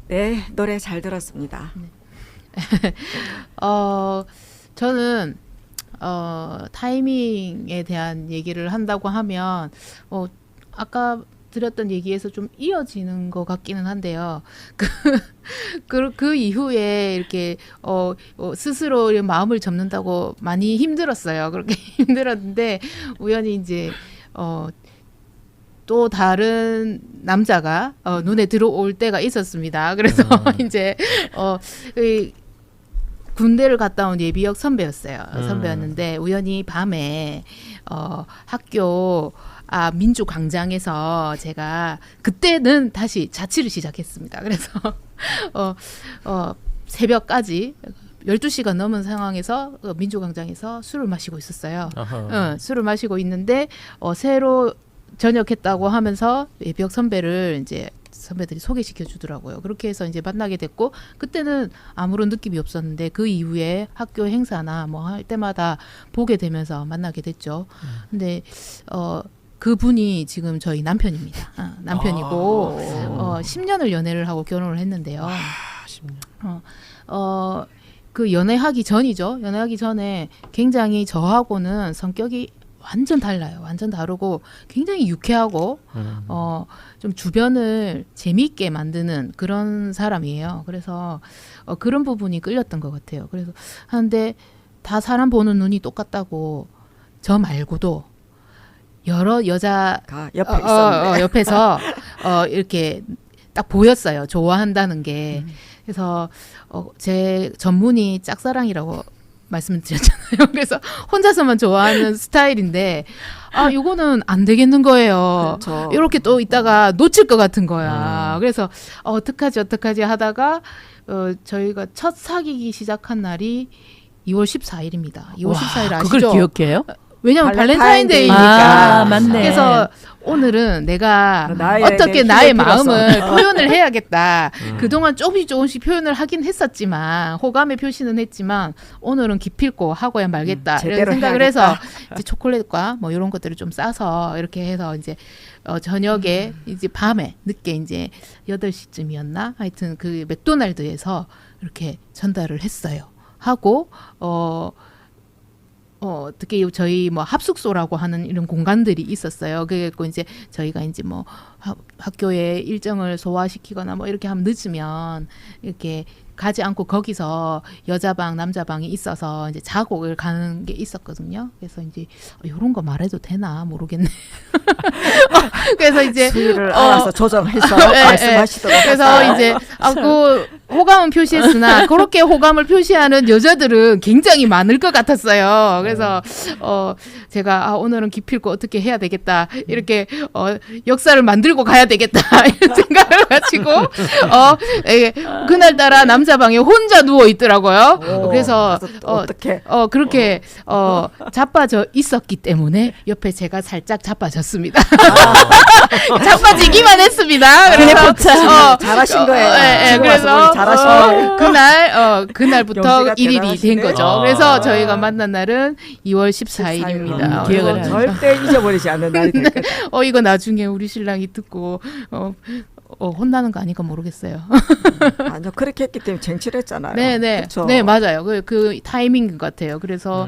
네, 노래 잘 들었습니다. 저는 타이밍에 대한 얘기를 한다고 하면 아까 드렸던 얘기에서 좀 이어지는 것 같기는 한데요. 그 이후에 이렇게 스스로 이렇게 마음을 접는다고 많이 힘들었어요. 그렇게 힘들었는데 우연히 이제 또 다른 남자가 눈에 들어올 때가 있었습니다. 그래서 이제 이 군대를 갔다 온 예비역 선배였어요. 선배였는데 우연히 밤에 학교 민주광장에서 제가 그때는 다시 자취를 시작했습니다. 그래서 새벽까지 12시가 넘은 상황에서 민주광장에서 술을 마시고 있었어요. 술을 마시고 있는데 새로 전역했다고 하면서 예비역 선배를 이제 선배들이 소개시켜 주더라고요. 그렇게 해서 이제 만나게 됐고 그때는 아무런 느낌이 없었는데 그 이후에 학교 행사나 뭐 할 때마다 보게 되면서 만나게 됐죠. 근데 그분이 지금 저희 남편입니다. 남편이고 10년을 연애를 하고 결혼을 했는데요. 10년. 그 연애하기 전이죠. 연애하기 전에 굉장히 저하고는 성격이 완전 달라요. 완전 다르고 굉장히 유쾌하고 좀 주변을 재미있게 만드는 그런 사람이에요. 그래서 그런 부분이 끌렸던 것 같아요. 그래서 하는데 다 사람 보는 눈이 똑같다고 저 말고도 여러 여자가 옆에 있었는데 옆에서 이렇게 딱 보였어요. 좋아한다는 게. 그래서 제 전문이 짝사랑이라고 말씀을 드렸잖아요. 그래서 혼자서만 좋아하는 스타일인데 요거는 안 되겠는 거예요. 그렇죠. 이렇게 또 있다가 놓칠 것 같은 거야. 그래서 어떡하지 하다가 저희가 첫 사귀기 시작한 날이 2월 14일입니다. 2월 14일 아시죠? 그걸 기억해요? 왜냐면 발렌타인데이니까. 발렌타인데이니까. 맞네. 그래서 오늘은 내가 나의 어떻게 내 나의 힘을 마음을 빌어서. 표현을 해야겠다. 그동안 조금씩 표현을 하긴 했었지만 호감의 표시는 했지만 오늘은 기필코 하고야 말겠다. 이런 제대로 생각을 해야겠다. 해서 이제 초콜릿과 뭐 이런 것들을 좀 싸서 이렇게 해서 이제 저녁에 이제 밤에 늦게 이제 8시쯤이었나? 하여튼 그 맥도날드에서 이렇게 전달을 했어요. 하고 어떻게 저희 뭐 합숙소라고 하는 이런 공간들이 있었어요. 그래서 이제 저희가 이제 뭐 학교에 일정을 소화시키거나 뭐 이렇게 하면 늦으면 이렇게 가지 않고 거기서 여자방 남자방이 있어서 이제 자고 가는 게 있었거든요. 그래서 이제 이런 거 말해도 되나 모르겠네. 그래서 이제 수위를 알아서 조정해서 예, 말씀하시도록 그래서 하세요. 이제 그 호감은 표시했으나 그렇게 호감을 표시하는 여자들은 굉장히 많을 것 같았어요. 그래서 제가 오늘은 기필코 어떻게 해야 되겠다 이렇게 역사를 만들고 가야 되겠다 이런 생각을 가지고 그날따라 남자방에 혼자 누워 있더라고요. 그래서 어떻게 그렇게 자빠져 있었기 때문에 옆에 제가 살짝 자빠졌습니다. 자빠지기만 했습니다. 그래서 잘하신 거예요. 지금 그래서 와서 잘하신 거예요. 그날부터 용기가 1일이 된 대단하시네. 거죠. 그래서 저희가 만난 날은 2월 14일입니다. 기억을 이거 절대 잊어버리지 않는 날이 될 거예요. 이거 나중에 우리 신랑이 듣고 혼나는 거 아닐까 모르겠어요. 아니요, 그렇게 했기 때문에 쟁취했잖아요. 네네. 그쵸? 네, 맞아요. 그 타이밍 같아요. 그래서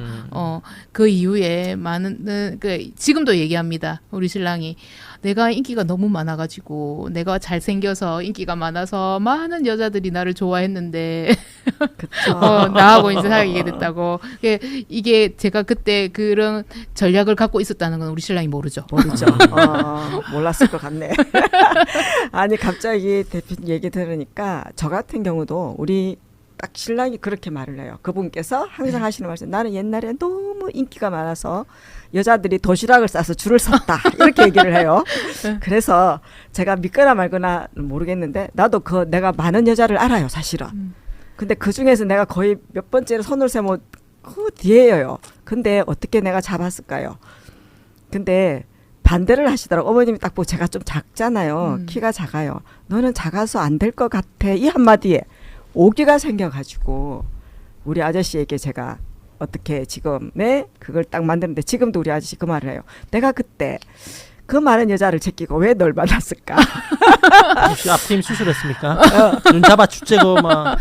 그 이후에 많은 지금도 얘기합니다. 우리 신랑이 내가 인기가 너무 많아가지고 내가 잘생겨서 인기가 많아서 많은 여자들이 나를 좋아했는데 그쵸. 나하고 이제 사귀게 됐다고. 이게 제가 그때 그런 전략을 갖고 있었다는 건 우리 신랑이 모르죠. 모르죠. 몰랐을 것 같네. 아니 갑자기 대표님 얘기 들으니까 저 같은 경우도 우리 딱 신랑이 그렇게 말을 해요. 그분께서 항상 하시는 말씀, 나는 옛날에 너무 인기가 많아서 여자들이 도시락을 싸서 줄을 섰다 이렇게 얘기를 해요. 그래서 제가 믿거나 말거나 모르겠는데 나도 내가 많은 여자를 알아요, 사실은. 근데 그 중에서 내가 거의 몇 번째로 손을 세면 그 뒤에요. 근데 어떻게 내가 잡았을까요? 근데 반대를 하시더라고. 어머님이 딱 보고 제가 좀 작잖아요. 키가 작아요. 너는 작아서 안 될 것 같아. 이 한마디에 오기가 생겨가지고 우리 아저씨에게 제가 어떻게 지금 그걸 딱 만드는데 지금도 우리 아저씨 그 말을 해요. 내가 그때 그 많은 여자를 제끼고 왜 널 만났을까? 혹시 앞팀 수술했습니까? 눈 잡아 축제고 막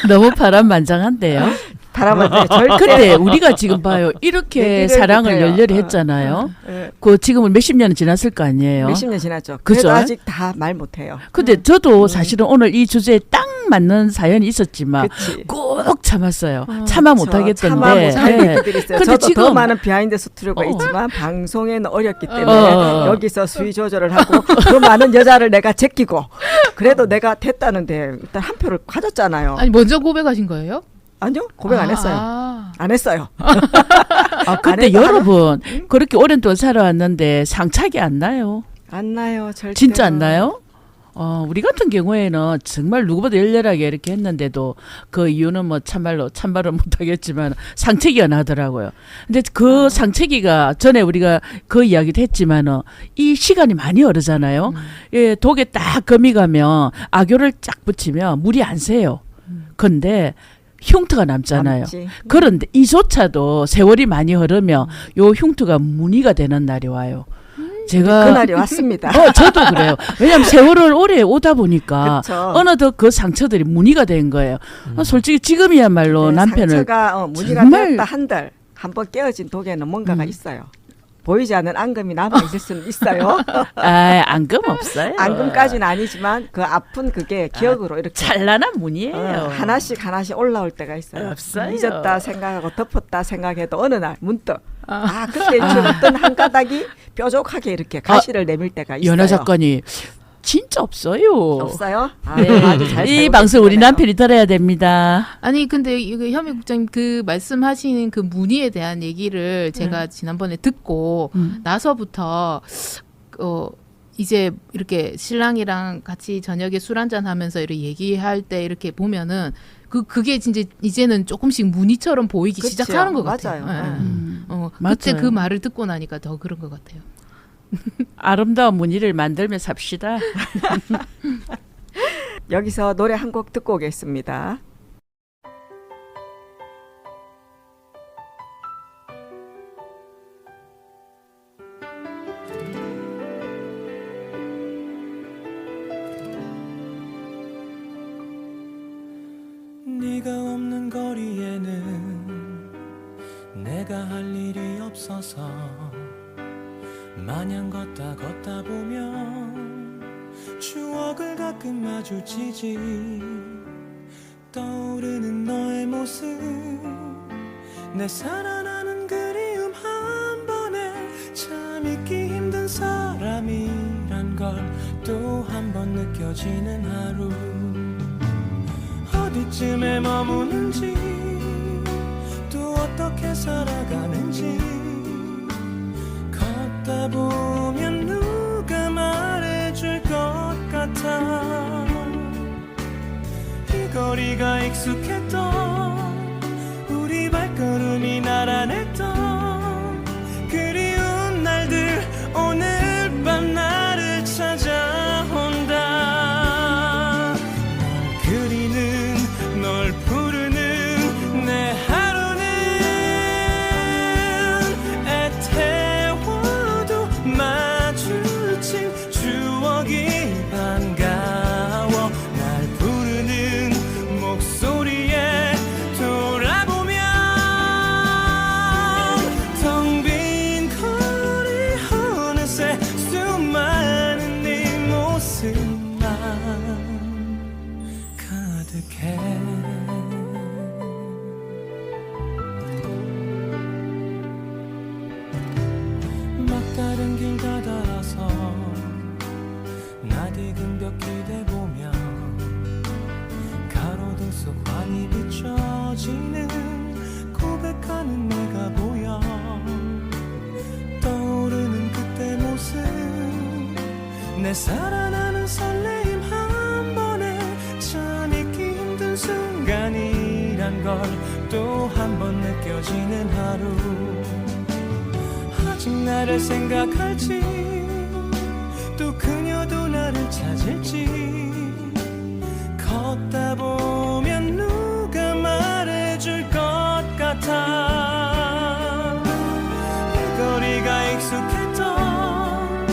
너무 파란만장한데요. 바람은 절대 근데 우리가 지금 봐요. 이렇게 얘기를 사랑을 못해요. 열렬히 했잖아요. 예, 그 지금은 몇십 년은 지났을 거 아니에요. 몇십 년 지났죠. 그죠? 그래도 아직 다 말 못해요. 근데 저도 사실은 오늘 이 주제에 딱 맞는 사연이 있었지만 그치. 꼭 참았어요. 참아 그렇죠. 참아 못하겠던데. 못할 네. 것들이 있어요. 근데 저도 더 지금 많은 비하인드 스토리가 어. 있지만 방송에는 어렵기 때문에 어. 여기서 수위 조절을 하고 그 많은 여자를 내가 제끼고 그래도 내가 됐다는데 일단 한 표를 가졌잖아요. 아니 먼저 고백하신 거예요? 아니요, 고백 안 했어요. 안 했어요. 근데 안 해도 여러분 그렇게 오랜 동안 살아왔는데 상착이 안 나요. 안 나요, 절대. 진짜 안 나요? 우리 같은 경우에는 정말 누구보다 열렬하게 이렇게 했는데도 그 이유는 뭐 참말로 참말은 못하겠지만 상체기가 나더라고요. 근데 그 상체기가 전에 우리가 그 이야기도 했지만은 이 시간이 많이 오르잖아요. 예, 독에 딱 금이 가면 악교를 쫙 붙이면 물이 안 새요. 근데 흉터가 남잖아요. 남지. 그런데 이조차도 세월이 많이 흐르면 요 흉터가 무늬가 되는 날이 와요. 제가 그날이 왔습니다. 저도 그래요. 왜냐하면 세월을 오래 오다 보니까 그쵸. 어느덧 그 상처들이 무늬가 된 거예요. 솔직히 지금이야말로 네, 남편을 상처가 무늬가 정말- 되었다 한들 한번 깨어진 독에는 뭔가가 있어요. 보이지 않는 앙금이 남아 있을 수는 있어요. 앙금 없어요. 앙금까지는 아니지만 그 아픈 그게 기억으로 이렇게 찬란한 무늬예요. 하나씩 올라올 때가 있어요. 없어요. 잊었다 생각하고 덮었다 생각해도 어느 날 문득 그때 어떤 한 가닥이 뾰족하게 이렇게 가시를 내밀 때가 있어요. 연하 사건이 진짜 없어요. 없어요? 네. 아주 잘 이 살고 방송 우리 계시네요. 남편이 들어야 됩니다. 아니 근데 이거 현미 국장님 그 말씀하시는 그 문의에 대한 얘기를 제가 지난번에 듣고 나서부터 이제 이렇게 신랑이랑 같이 저녁에 술 한잔 하면서 이렇게 얘기할 때 이렇게 보면은 그게 진짜 이제는 조금씩 무늬처럼 보이기 그쵸. 시작하는 것 같아요. 맞아요. 그때 맞아요. 그 말을 듣고 나니까 더 그런 것 같아요. 아름다운 무늬를 만들며 삽시다. 여기서 노래 한 곡 듣고 오겠습니다. 네가 없는 거리에는 내가 할 일이 없어서 마냥 걷다 보면 추억을 가끔 마주치지. 떠오르는 너의 모습 내 살아나는 그리움 한 번에 참 잊기 힘든 사람이란 걸 또 한 번 느껴지는 하루. 어디쯤에 머무는지 또 어떻게 살아가는지 걷다 보면 누가 말해줄 것 같아. 이 거리가 익숙했던 우리 발걸음이 나란했던 그리운 날들 오늘 밤 나를 찾아온다. 널 그리는 널 부르는 내 하루는 애태워도 마주친 추억이 반가워. 날 부르는 목소리에 돌아보면 텅 빈 거리 어느새 수많은 네 모습만 가득해. 막다른 길 가다라서 낯익은 벽 기대보며 가로등 속 환히 비춰지는 고백하는 내가 보여. 떠오르는 그때 모습 내 살아나는 설레임 한 번에 참 잊기 힘든 순간이란 걸 또 한 번 느껴지는 하루. 아직 나를 생각할지 또 그녀도 나를 찾을지 걷다 보면 누가 말해줄 것 같아. 이 거리가 익숙했던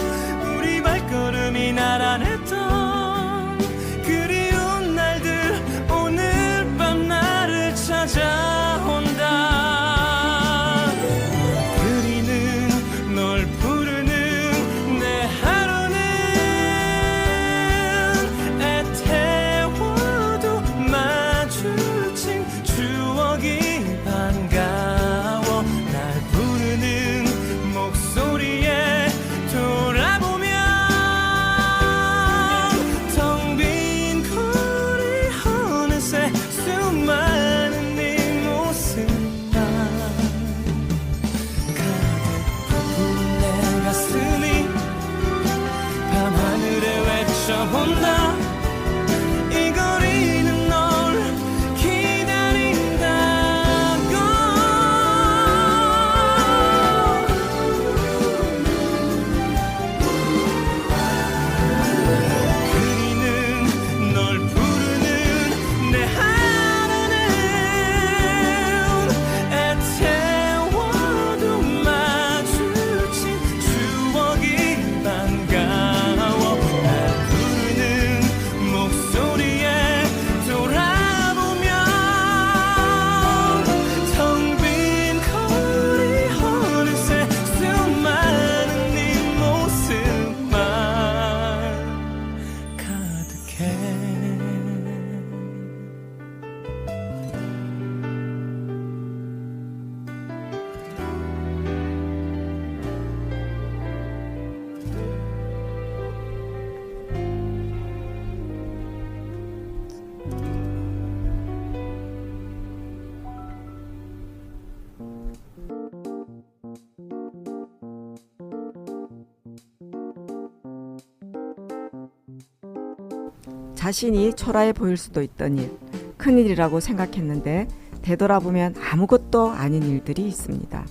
자신이 초라해 보일 수도 있던 일, 큰일이라고 생각했는데 되돌아보면 아무것도 아닌 일들이 있습니다.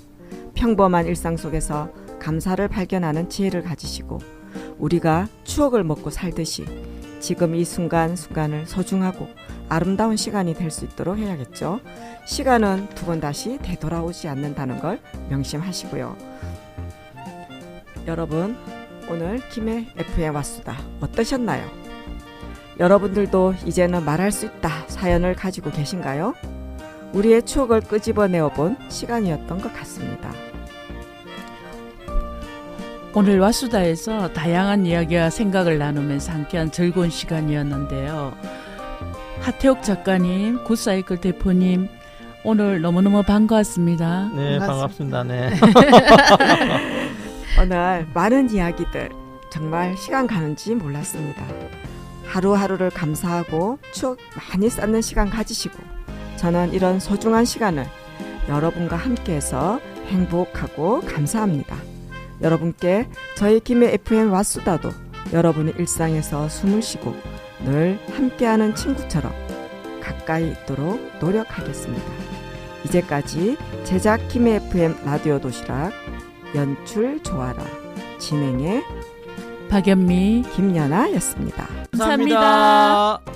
평범한 일상 속에서 감사를 발견하는 지혜를 가지시고 우리가 추억을 먹고 살듯이 지금 이 순간순간을 소중하고 아름다운 시간이 될 수 있도록 해야겠죠. 시간은 두 번 다시 되돌아오지 않는다는 걸 명심하시고요. 여러분, 오늘 김해 FM 왓수다 어떠셨나요? 여러분들도 이제는 말할 수 있다 사연을 가지고 계신가요? 우리의 추억을 끄집어내어 본 시간이었던 것 같습니다. 오늘 왓수다에서 다양한 이야기와 생각을 나누면서 함께한 즐거운 시간이었는데요. 하태옥 작가님, 굿사이클 대표님, 오늘 너무너무 반가웠습니다. 네, 반갑습니다. 네. 오늘 많은 이야기들 정말 시간 가는지 몰랐습니다. 하루하루를 감사하고 추억 많이 쌓는 시간 가지시고 저는 이런 소중한 시간을 여러분과 함께해서 행복하고 감사합니다. 여러분께 저희 김해 FM 왓수다도 여러분의 일상에서 숨을 쉬고 늘 함께하는 친구처럼 가까이 있도록 노력하겠습니다. 이제까지 제작 김해 FM 라디오 도시락, 연출 조아라, 진행의 박연미, 김연아였습니다. 감사합니다.